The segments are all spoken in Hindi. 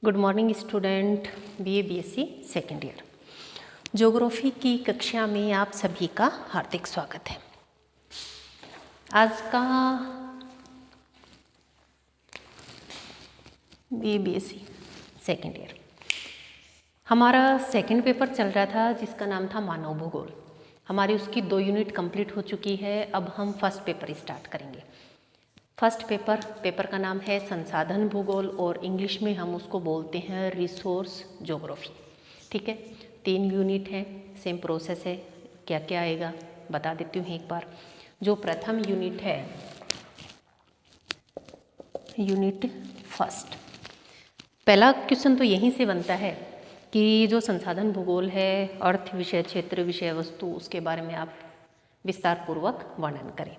Good morning student, BA-BSc second year geography की कक्षा में आप सभी का हार्दिक स्वागत है। आज का BA-BSc सेकेंड ईयर हमारा सेकेंड पेपर चल रहा था जिसका नाम था मानव भूगोल। हमारी उसकी 2 यूनिट कंप्लीट हो चुकी है। अब हम फर्स्ट पेपर स्टार्ट करेंगे। फर्स्ट पेपर का नाम है संसाधन भूगोल और इंग्लिश में हम उसको बोलते हैं रिसोर्स ज्योग्राफी। ठीक है, 3 यूनिट है, सेम प्रोसेस है। क्या क्या आएगा बता देती हूँ एक बार। जो प्रथम यूनिट है, यूनिट फर्स्ट, पहला क्वेश्चन तो यहीं से बनता है कि जो संसाधन भूगोल है, अर्थ विषय क्षेत्र विषय वस्तु, उसके बारे में आप विस्तार पूर्वक वर्णन करें।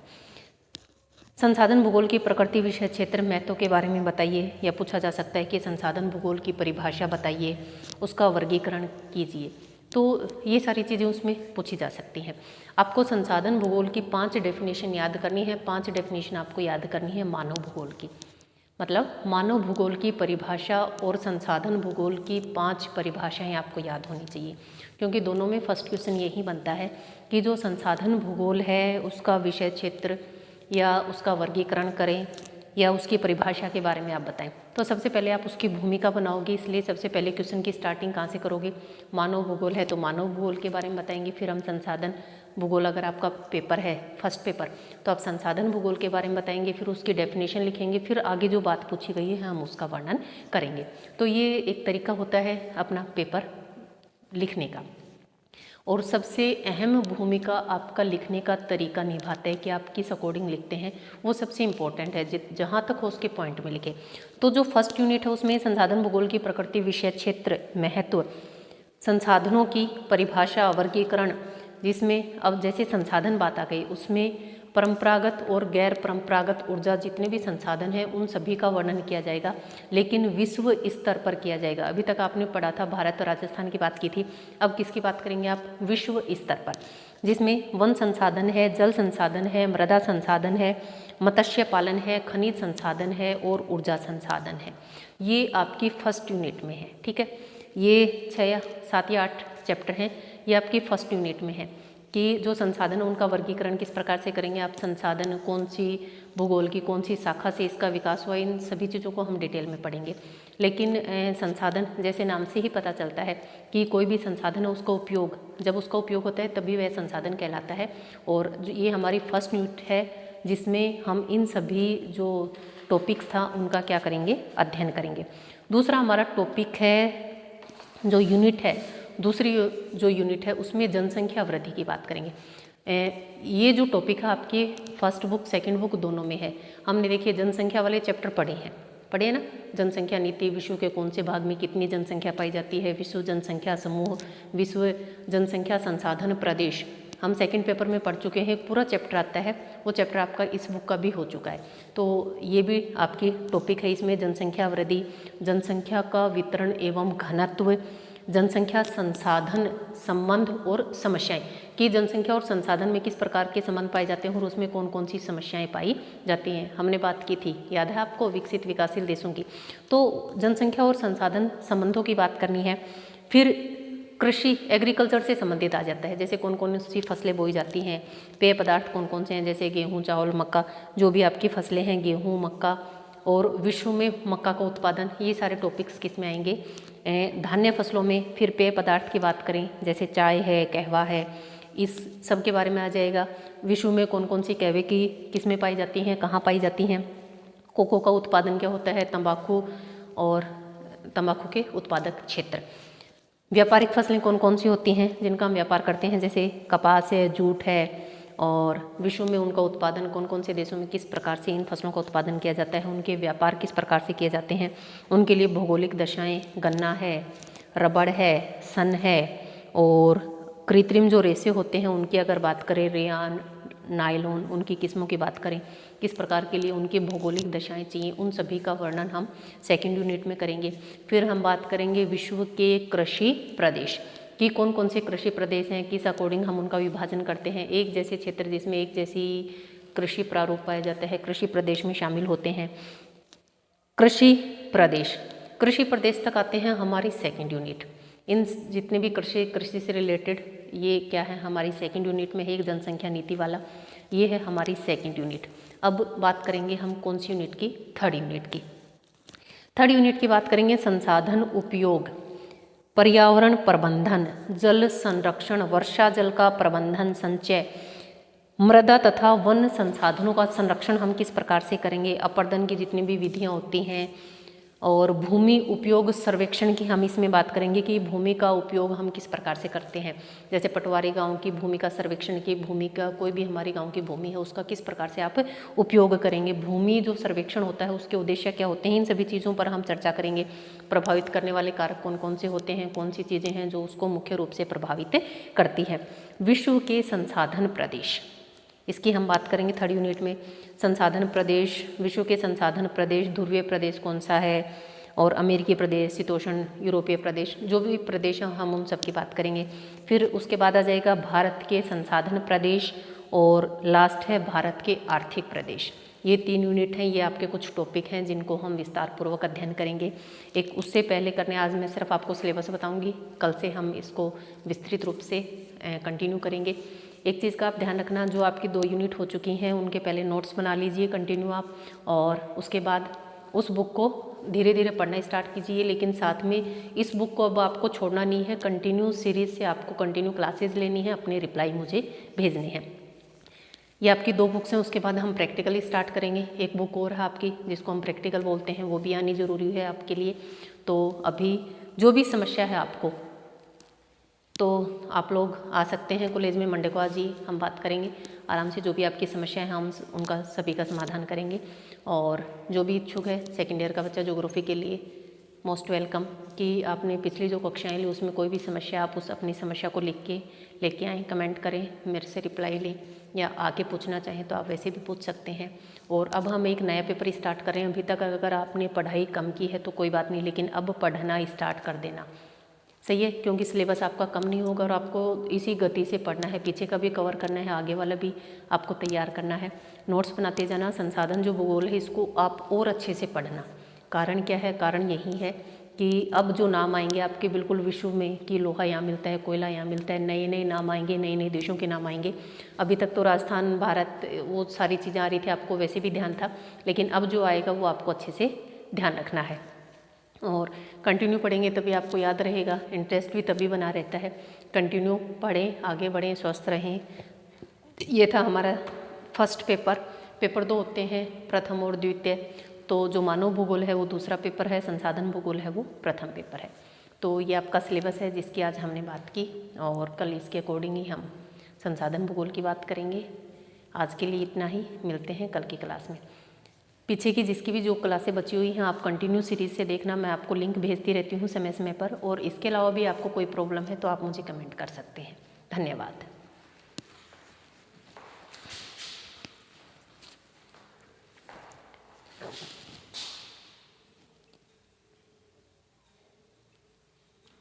संसाधन भूगोल की प्रकृति विषय क्षेत्र महत्व के बारे में बताइए, या पूछा जा सकता है कि संसाधन भूगोल की परिभाषा बताइए, उसका वर्गीकरण कीजिए। तो ये सारी चीज़ें उसमें पूछी जा सकती हैं। आपको संसाधन भूगोल की 5 डेफिनेशन याद करनी है। 5 डेफिनेशन आपको याद करनी है मानव भूगोल की, मतलब मानव भूगोल की परिभाषा और संसाधन भूगोल की 5 परिभाषाएं आपको याद होनी चाहिए, क्योंकि दोनों में फर्स्ट क्वेश्चन यही बनता है कि जो संसाधन भूगोल है उसका विषय क्षेत्र या उसका वर्गीकरण करें या उसकी परिभाषा के बारे में आप बताएं। तो सबसे पहले आप उसकी भूमिका बनाओगे, इसलिए सबसे पहले क्वेश्चन की स्टार्टिंग कहाँ से करोगे? मानव भूगोल है तो मानव भूगोल के बारे में बताएंगे। फिर हम संसाधन भूगोल, अगर आपका पेपर है फर्स्ट पेपर, तो आप संसाधन भूगोल के बारे में बताएंगे, फिर उसकी डेफिनेशन लिखेंगे, फिर आगे जो बात पूछी गई है हम उसका वर्णन करेंगे। तो ये एक तरीका होता है अपना पेपर लिखने का। और सबसे अहम भूमिका आपका लिखने का तरीका निभाता है कि आप किस अकॉर्डिंग लिखते हैं, वो सबसे इम्पोर्टेंट है। जहाँ तक हो उसके पॉइंट में लिखें। तो जो फर्स्ट यूनिट है उसमें संसाधन भूगोल की प्रकृति विषय क्षेत्र महत्व, संसाधनों की परिभाषा वर्गीकरण, जिसमें अब जैसे संसाधन बात आ गई उसमें परंपरागत और गैर परंपरागत ऊर्जा जितने भी संसाधन हैं उन सभी का वर्णन किया जाएगा, लेकिन विश्व स्तर पर किया जाएगा। अभी तक आपने पढ़ा था भारत और राजस्थान की बात की थी, अब किसकी बात करेंगे आप? विश्व स्तर पर, जिसमें वन संसाधन है, जल संसाधन है, मृदा संसाधन है, मत्स्य पालन है, खनिज संसाधन है और ऊर्जा संसाधन है। ये आपकी फर्स्ट यूनिट में है। ठीक है, ये 6 या 7 या 8 चैप्टर हैं, ये आपकी फर्स्ट यूनिट में है कि जो संसाधन है उनका वर्गीकरण किस प्रकार से करेंगे आप। संसाधन कौन सी भूगोल की कौन सी शाखा से इसका विकास हुआ, इन सभी चीज़ों को हम डिटेल में पढ़ेंगे। लेकिन संसाधन जैसे नाम से ही पता चलता है कि कोई भी संसाधन है उसका उपयोग, जब उसका उपयोग होता है तभी वह संसाधन कहलाता है। और ये हमारी फर्स्ट यूनिट है जिसमें हम इन सभी जो टॉपिक्स था उनका क्या करेंगे, अध्ययन करेंगे। दूसरा हमारा टॉपिक है, जो यूनिट है, दूसरी जो यूनिट है उसमें जनसंख्या वृद्धि की बात करेंगे। ये जो टॉपिक है आपके फर्स्ट बुक सेकंड बुक दोनों में है। हमने देखिए जनसंख्या वाले चैप्टर पढ़े ना, जनसंख्या नीति, विश्व के कौन से भाग में कितनी जनसंख्या पाई जाती है, विश्व जनसंख्या समूह, विश्व जनसंख्या संसाधन प्रदेश, हम सेकंड पेपर में पढ़ चुके हैं। पूरा चैप्टर आता है, वो चैप्टर आपका इस बुक का भी हो चुका है। तो ये भी आपकी टॉपिक है। इसमें जनसंख्या वृद्धि, जनसंख्या का वितरण एवं घनत्व, जनसंख्या संसाधन संबंध और समस्याएं, कि जनसंख्या और संसाधन में किस प्रकार के संबंध पाए जाते हैं और उसमें कौन कौन सी समस्याएं पाई जाती हैं, हमने बात की थी, याद है आपको, विकसित विकासशील देशों की। तो जनसंख्या और संसाधन संबंधों की बात करनी है। फिर कृषि, एग्रीकल्चर से संबंधित आ जाता है, जैसे कौन कौन सी फसलें बोई जाती हैं, पेय पदार्थ कौन कौन से हैं, जैसे गेहूँ, चावल, मक्का, जो भी आपकी फसलें हैं, गेहूँ, मक्का, और विश्व में मक्का का उत्पादन, ये सारे टॉपिक्स किस में आएंगे? धान्य फसलों में। फिर पेय पदार्थ की बात करें, जैसे चाय है, कहवा है, इस सब के बारे में आ जाएगा। विश्व में कौन कौन सी कहवे की किस में पाई जाती हैं, कहाँ पाई जाती हैं, कोको का उत्पादन क्या होता है, तंबाकू और तंबाकू के उत्पादक क्षेत्र। व्यापारिक फसलें कौन कौन सी होती हैं जिनका हम व्यापार करते हैं, जैसे कपास है, जूट है, और विश्व में उनका उत्पादन कौन कौन से देशों में किस प्रकार से इन फसलों का उत्पादन किया जाता है, उनके व्यापार किस प्रकार से किए जाते हैं, उनके लिए भौगोलिक दशाएं, गन्ना है, रबड़ है, सन है, और कृत्रिम जो रेशे होते हैं उनकी अगर बात करें, रेयान, नायलॉन, उनकी किस्मों की बात करें, किस प्रकार के लिए उनकी भौगोलिक दशाएं चाहिए, उन सभी का वर्णन हम सेकेंड यूनिट में करेंगे। फिर हम बात करेंगे विश्व के कृषि प्रदेश, कि कौन कौन से कृषि प्रदेश हैं, किस अकॉर्डिंग हम उनका विभाजन करते हैं। एक जैसे क्षेत्र जिसमें एक जैसी कृषि प्रारूप पाया जाता है, कृषि प्रदेश में शामिल होते हैं। कृषि प्रदेश कृषि प्रदेश तक आते हैं हमारी सेकंड यूनिट। इन जितने भी कृषि से रिलेटेड ये क्या है, हमारी सेकंड यूनिट में है एक जनसंख्या नीति वाला, ये है हमारी सेकंड यूनिट। अब बात करेंगे हम कौन सी यूनिट की, थर्ड यूनिट की। थर्ड यूनिट की बात करेंगे संसाधन उपयोग, पर्यावरण प्रबंधन, जल संरक्षण, वर्षा जल का प्रबंधन, संचय, मृदा तथा वन संसाधनों का संरक्षण हम किस प्रकार से करेंगे, अपर्दन की जितनी भी विधियां होती हैं, और भूमि उपयोग सर्वेक्षण की हम इसमें बात करेंगे कि भूमि का उपयोग हम किस प्रकार से करते हैं। जैसे पटवारी गांव की भूमि का सर्वेक्षण की, भूमि का कोई भी हमारी गांव की भूमि है उसका किस प्रकार से आप उपयोग करेंगे, भूमि जो सर्वेक्षण होता है उसके उद्देश्य क्या होते हैं, इन सभी चीज़ों पर हम चर्चा करेंगे। प्रभावित करने वाले कारक कौन कौन से होते हैं, कौन सी चीज़ें हैं जो उसको मुख्य रूप से प्रभावित करती है। विश्व के संसाधन प्रदेश, इसकी हम बात करेंगे थर्ड यूनिट में। संसाधन प्रदेश, विश्व के संसाधन प्रदेश, ध्रुवीय प्रदेश कौन सा है, और अमेरिकी प्रदेश, शीतोष्ण यूरोपीय प्रदेश, जो भी प्रदेश हैं हम उन सब की बात करेंगे। फिर उसके बाद आ जाएगा भारत के संसाधन प्रदेश, और लास्ट है भारत के आर्थिक प्रदेश। ये 3 यूनिट हैं, ये आपके कुछ टॉपिक हैं जिनको हम विस्तार पूर्वक अध्ययन करेंगे। एक उससे पहले करने, आज मैं सिर्फ आपको सिलेबस बताऊंगी, कल से हम इसको विस्तृत रूप से कंटिन्यू करेंगे। एक चीज़ का आप ध्यान रखना, जो आपकी 2 यूनिट हो चुकी हैं उनके पहले नोट्स बना लीजिए कंटिन्यू आप, और उसके बाद उस बुक को धीरे धीरे पढ़ना स्टार्ट कीजिए। लेकिन साथ में इस बुक को अब आपको छोड़ना नहीं है, कंटिन्यू सीरीज़ से आपको कंटिन्यू क्लासेस लेनी है, अपने रिप्लाई मुझे भेजने हैं। ये आपकी 2 बुक्स हैं, उसके बाद हम प्रैक्टिकली स्टार्ट करेंगे। एक बुक और है आपकी जिसको हम प्रैक्टिकल बोलते हैं, वो भी आनी ज़रूरी है आपके लिए। तो अभी जो भी समस्या है आपको, तो आप लोग आ सकते हैं कॉलेज में, मंडे को आ जाइए, हम बात करेंगे आराम से। जो भी आपकी समस्या है हम उनका सभी का समाधान करेंगे। और जो भी इच्छुक है सेकेंड ईयर का बच्चा ज्योग्राफी के लिए, मोस्ट वेलकम। कि आपने पिछली जो कक्षाएं ली उसमें कोई भी समस्या, आप उस अपनी समस्या को लिख के लेके आएँ, कमेंट करें, मेरे से रिप्लाई लें, या आके पूछना चाहें तो आप वैसे भी पूछ सकते हैं। और अब हम एक नया पेपर स्टार्ट कर रहे हैं। अभी तक अगर आपने पढ़ाई कम की है तो कोई बात नहीं, लेकिन अब पढ़ना स्टार्ट कर देना, सही है, क्योंकि सिलेबस आपका कम नहीं होगा और आपको इसी गति से पढ़ना है। पीछे का भी कवर करना है, आगे वाला भी आपको तैयार करना है। नोट्स बनाते जाना। संसाधन जो भूगोल है इसको आप और अच्छे से पढ़ना। कारण क्या है, कारण यही है कि अब जो नाम आएंगे आपके बिल्कुल विश्व में, कि लोहा यहाँ मिलता है, कोयला यहाँ मिलता है, नए नए नाम आएंगे, नए नए देशों के नाम आएंगे। अभी तक तो राजस्थान, भारत, वो सारी चीज़ें आ रही थी, आपको वैसे भी ध्यान था, लेकिन अब जो आएगा वो आपको अच्छे से ध्यान रखना है। और कंटिन्यू पढ़ेंगे तभी आपको याद रहेगा, इंटरेस्ट भी तभी बना रहता है। कंटिन्यू पढ़ें, आगे बढ़ें, स्वस्थ रहें। ये था हमारा फर्स्ट पेपर। पेपर 2 होते हैं, प्रथम और द्वितीय। तो जो मानव भूगोल है वो दूसरा पेपर है, संसाधन भूगोल है वो प्रथम पेपर है। तो ये आपका सिलेबस है जिसकी आज हमने बात की, और कल इसके अकॉर्डिंग ही हम संसाधन भूगोल की बात करेंगे। आज के लिए इतना ही, मिलते हैं कल की क्लास में। पीछे की जिसकी भी जो क्लासें बची हुई हैं आप कंटिन्यू सीरीज़ से देखना, मैं आपको लिंक भेजती रहती हूँ समय समय पर। और इसके अलावा भी आपको कोई प्रॉब्लम है तो आप मुझे कमेंट कर सकते हैं। धन्यवाद।